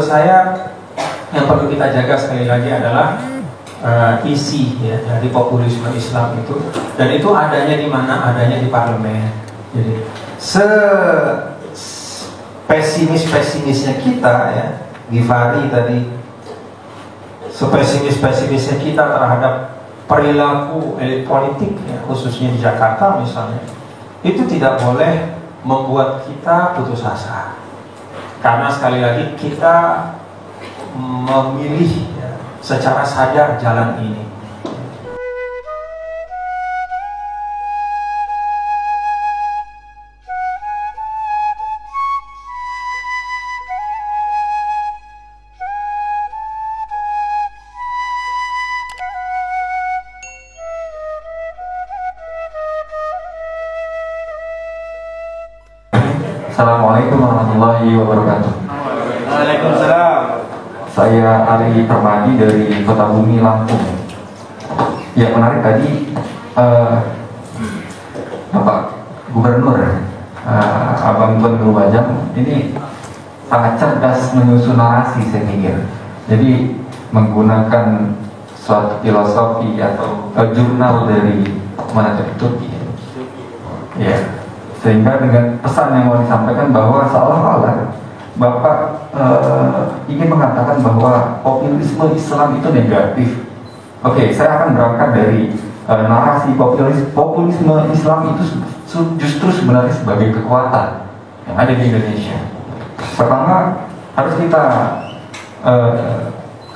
saya yang perlu kita jaga sekali lagi adalah isi ya dari populisme Islam itu, dan itu adanya di mana? Adanya di parlemen. Jadi pesimisnya kita ya, Givari tadi, pesimisnya kita terhadap perilaku elit politik ya, khususnya di Jakarta misalnya, itu tidak boleh membuat kita putus asa, karena sekali lagi kita memilih ya, secara sadar jalan ini. Assalamualaikum warahmatullahi wabarakatuh. Waalaikumsalam. Saya Ari Permadi dari Kota Bumi, Lampung. Ya, menarik tadi Bapak Gubernur Abang Tuan Guru Bajang ini sangat cerdas menyusun narasi, saya pikir. Jadi menggunakan suatu filosofi atau jurnal dari mana dari Turki. Ya. Sehingga dengan pesan yang mau disampaikan bahwa seolah-olah Bapak ingin mengatakan bahwa populisme Islam itu negatif. Oke, saya akan berangkat dari narasi populisme Islam itu justru sebenarnya sebagai kekuatan yang ada di Indonesia. Pertama, harus kita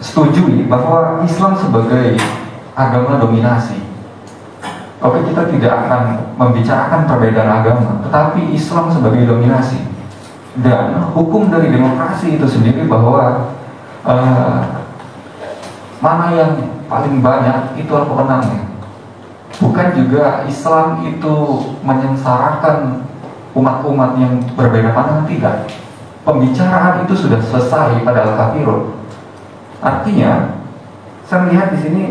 setujui bahwa Islam sebagai agama dominasi. Oke, kita tidak akan membicarakan perbedaan agama, tetapi Islam sebagai dominasi. Dan hukum dari demokrasi itu sendiri bahwa mana yang paling banyak itu pemenangnya. Bukan juga Islam itu menyengsarakan umat-umat yang berbeda pandangan, tidak. Pembicaraan itu sudah selesai pada Al-Kafirun. Artinya, saya melihat di sini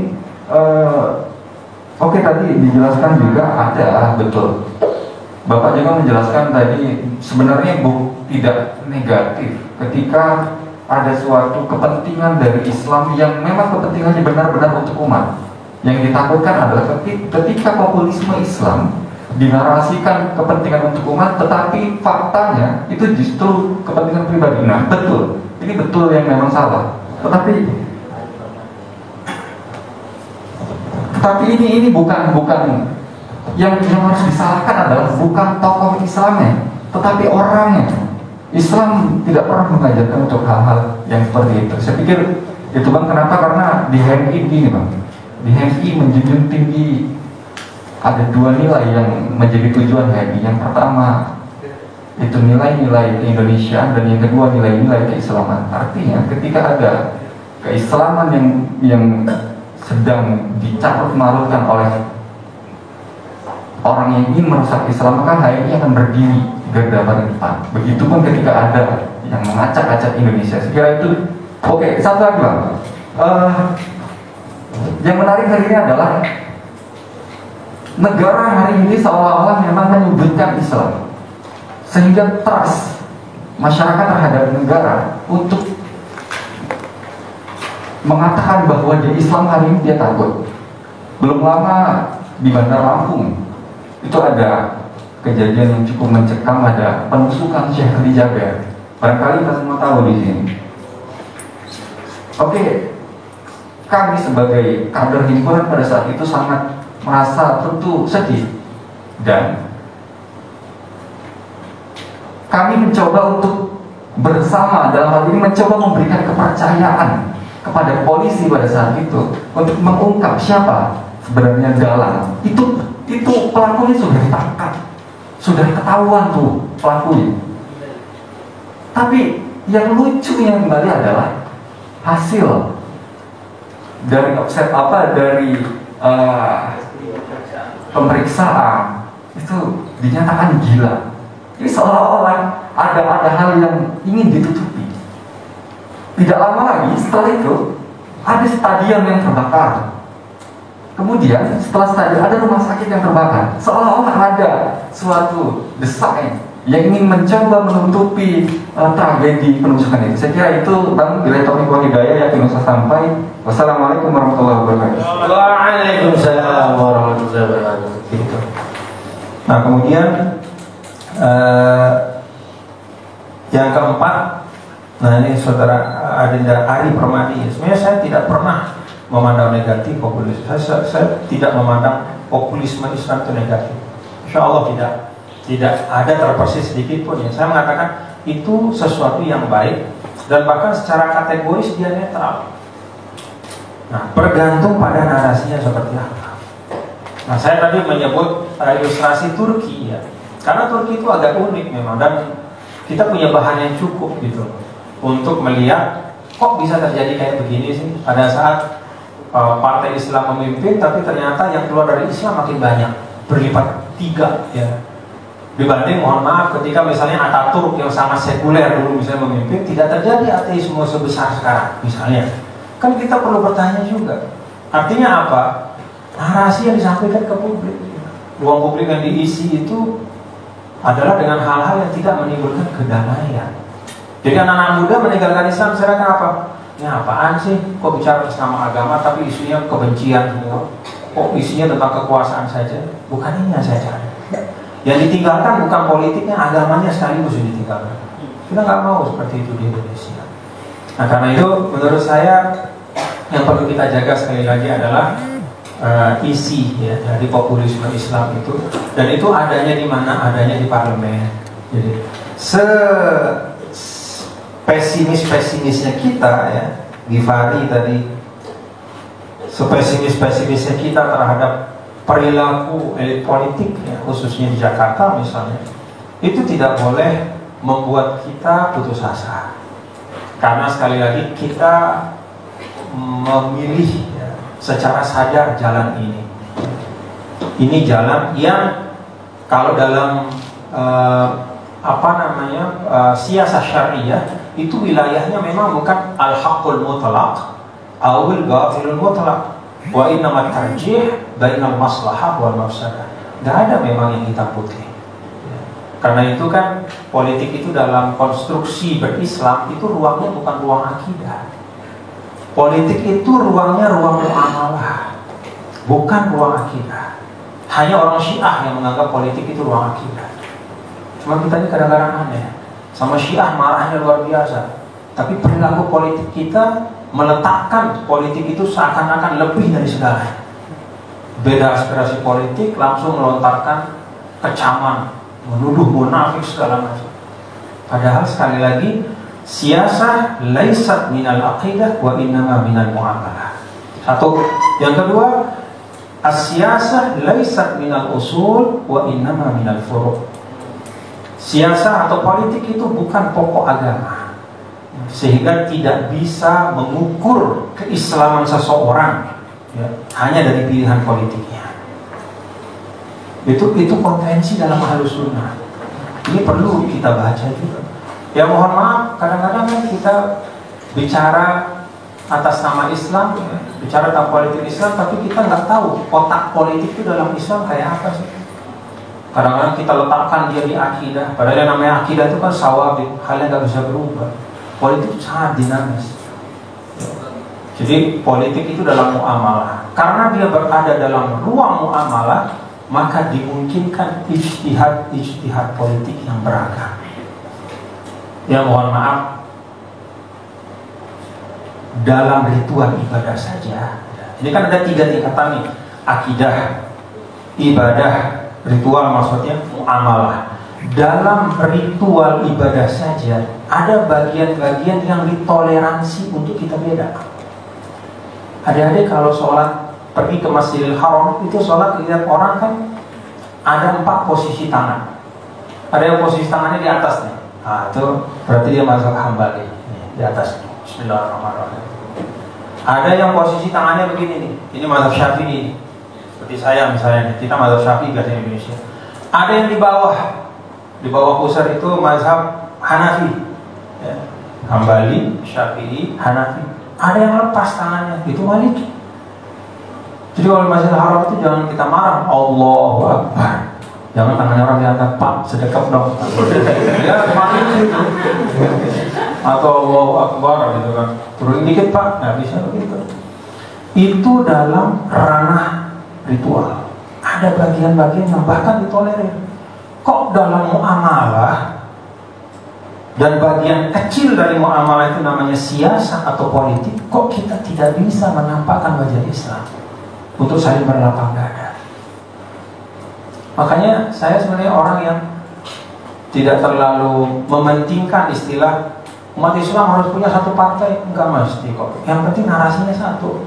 oke, tadi dijelaskan juga ada, betul. Bapak juga menjelaskan tadi sebenarnya tidak negatif ketika ada suatu kepentingan dari Islam yang memang kepentingannya benar-benar untuk umat. Yang ditakutkan adalah ketika populisme Islam dinarasikan kepentingan untuk umat, tetapi faktanya itu justru kepentingan pribadi. Nah, betul. Ini betul yang memang salah. Tapi ini bukan yang harus disalahkan adalah bukan tokoh Islamnya, tetapi orangnya. Islam tidak pernah mengajarkan untuk hal-hal yang seperti itu. Saya pikir itu Bang, kenapa? Karena di HMI gini Bang, di HMI menjunjung tinggi ada dua nilai yang menjadi tujuan HMI. Yang pertama itu nilai-nilai keindonesiaan, dan yang kedua nilai-nilai keislaman. Artinya ketika ada keislaman yang sedang dicarut-marutkan oleh orang yang ingin merusak Islam, maka HMI akan berdiri garda paling depan. Begitupun ketika ada yang mengacak-acak Indonesia. Saya kira itu oke. Satu lagi Bang, yang menarik hari ini adalah negara hari ini seolah-olah memang menyudutkan Islam, sehingga trust masyarakat terhadap negara untuk mengatakan bahwa dia Islam hari ini dia takut. Belum lama di Bandar Lampung itu ada kejadian yang cukup mencekam, ada penusukan Syekh Kalijaga. Barangkali kita semua tahu di sini. Oke, kami sebagai kader himpunan pada saat itu sangat merasa tentu sedih, dan kami mencoba untuk bersama dalam hal ini mencoba memberikan kepercayaan kepada polisi pada saat itu untuk mengungkap siapa sebenarnya dalang. Itu pelakunya sudah ditangkap, sudah ketahuan tuh pelakunya. Tapi yang lucunya kembali adalah hasil dari pemeriksaan itu dinyatakan gila. Ini seolah-olah ada hal yang ingin ditutupi. Tidak lama lagi setelah itu ada stadion yang terbakar. Kemudian setelah stadion ada rumah sakit yang terbakar. Seolah-olah ada suatu desain yang ingin mencoba menutupi tragedi penusukan itu. Saya kira itu Bang, bila taufiq wal hidayah yakin usah sampai. Wassalamualaikum warahmatullahi wabarakatuh. Waalaikumsalam warahmatullahi wabarakatuh. Nah, kemudian yang keempat, nah ini saudara Adinda Ari Permadi. Sebenarnya saya tidak pernah memandang negatif populisme. Saya tidak memandang populisme Islam itu negatif. Insya Allah tidak ada terpersis sedikit pun ya. Saya mengatakan itu sesuatu yang baik dan bahkan secara kategoris dia netral. Nah, bergantung pada narasinya seperti apa. Nah, saya tadi menyebut ilustrasi Turki ya, karena Turki itu agak unik memang dan kita punya bahan yang cukup gitu untuk melihat kok bisa terjadi kayak begini sih pada saat partai Islam memimpin, tapi ternyata yang keluar dari Islam makin banyak, berlipat 3 ya. Dibanding, mohon maaf, ketika misalnya Ataturk yang sangat sekuler dulu misalnya memimpin, tidak terjadi ateisme sebesar sekarang misalnya. Kan kita perlu bertanya juga. Artinya apa? Narasi yang disampaikan ke publik, ruang publik yang diisi itu adalah dengan hal-hal yang tidak menimbulkan kedamaian. Jadi anak-anak muda meninggalkan Islam sekarang apa? Ini apaan sih? Kok bicara tentang agama tapi isunya kebencian semua? Kok isunya tentang kekuasaan saja? Bukan ini yang saya cari. Yang ditinggalkan bukan politiknya, agamanya sekaligus ditinggalkan. Kita nggak mau seperti itu di Indonesia. Nah, karena itu menurut saya yang perlu kita jaga sekali lagi adalah isi ya, dari populisme Islam itu, dan itu adanya di mana? Adanya di parlemen. Jadi pesimisnya kita ya, Gifari tadi, sepesimisnya kita terhadap perilaku elit politik ya, khususnya di Jakarta misalnya, itu tidak boleh membuat kita putus asa. Karena sekali lagi kita memilih ya, secara sadar jalan ini. Ini jalan yang kalau dalam siasah syariah itu wilayahnya memang bukan al-haqqul mutlaq awil batilul mutlaq wa innamat tarjih bainal maslahah wal mafsadah. Nggak ada memang yang hitam putih. Karena itu kan politik itu dalam konstruksi berislam itu ruangnya bukan ruang akidah. Politik itu ruangnya ruang muamalah, bukan ruang akidah. Hanya orang Syiah yang menganggap politik itu ruang akidah. Cuma kita ini kadang-kadang aneh, sama Syiah marahnya luar biasa. Tapi perilaku politik kita meletakkan politik itu seakan-akan lebih dari segalanya. Beda aspirasi politik langsung melontarkan kecaman, menuduh munafik segala macam. Padahal sekali lagi siasah laisat minal aqidah wa innama minal muamalah. Satu. Yang kedua, as-siyasah laisat minal usul wa innama minal furu'. Siasah atau politik itu bukan pokok agama, sehingga tidak bisa mengukur keislaman seseorang ya, hanya dari pilihan politiknya. Itu konvensi dalam Ahlus Sunnah. Ini perlu kita baca juga. Ya mohon maaf, kadang-kadang kan kita bicara atas nama Islam, ya, bicara tentang politik Islam, tapi kita nggak tahu otak politik itu dalam Islam kayak apa sih. Kadang-kadang kita letakkan dia di akidah, padahal yang namanya akidah itu kan sawabit, hal yang nggak bisa berubah. Politik sangat dinamis. Jadi politik itu dalam muamalah. Karena dia berada dalam ruang muamalah, maka dimungkinkan ijtihad politik yang beragam. Ya mohon maaf, dalam ritual ibadah saja. Ini kan ada 3 tingkatan nih: akidah, ibadah, ritual, maksudnya muamalah. Dalam ritual ibadah saja ada bagian-bagian yang ditoleransi untuk kita beda. Adik-adik kalau sholat pergi ke Masjidil Haram, itu sholat lihat orang kan ada 4 posisi tangan. Ada yang posisi tangannya di atas nih. Nah, itu berarti dia mazhab Hambali di atas. Bismillahirrahmanirrahim. Ada yang posisi tangannya begini nih. Ini mazhab Syafi'i. Seperti saya misalnya, kita mazhab Syafi'i di Indonesia. Ada yang di bawah pusar itu mazhab Hanafi. Ya. Hambali, Syafi'i, Hanafi. Ada yang lepas tangannya, itu Maliki. Jadi kalau Masjidil Haram itu jangan kita marah, Allahu Akbar. Jangan tangannya orang diangkat, Pak, sedekap dong. Ya, makin gitu. Atau wow akbar gitu kan. Turunin dikit, Pak, nggak bisa begitu. Itu dalam ranah ritual. Ada bagian-bagian yang bahkan ditolerir. Kok dalam muamalah dan bagian kecil dari muamalah itu namanya siasat atau politik, kok kita tidak bisa menampakkan wajah Islam untuk saling berlapang dada? Makanya saya sebenarnya orang yang tidak terlalu mementingkan istilah umat Islam harus punya satu partai, enggak mesti kok. Yang penting narasinya satu.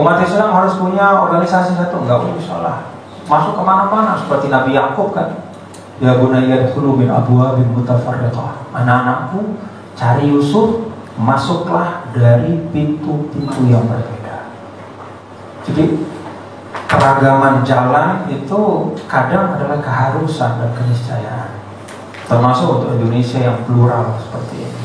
Umat Islam harus punya organisasi satu, enggak usah lah. Masuk kemana-mana seperti Nabi Yakub kan. Ya bunayya dkhulu min abwabin mutafarriqah. Anak-anakku, cari Yusuf, masuklah dari pintu-pintu yang berbeda. Jadi keragaman jalan itu kadang adalah keharusan dan keniscayaan, termasuk untuk Indonesia yang plural seperti ini.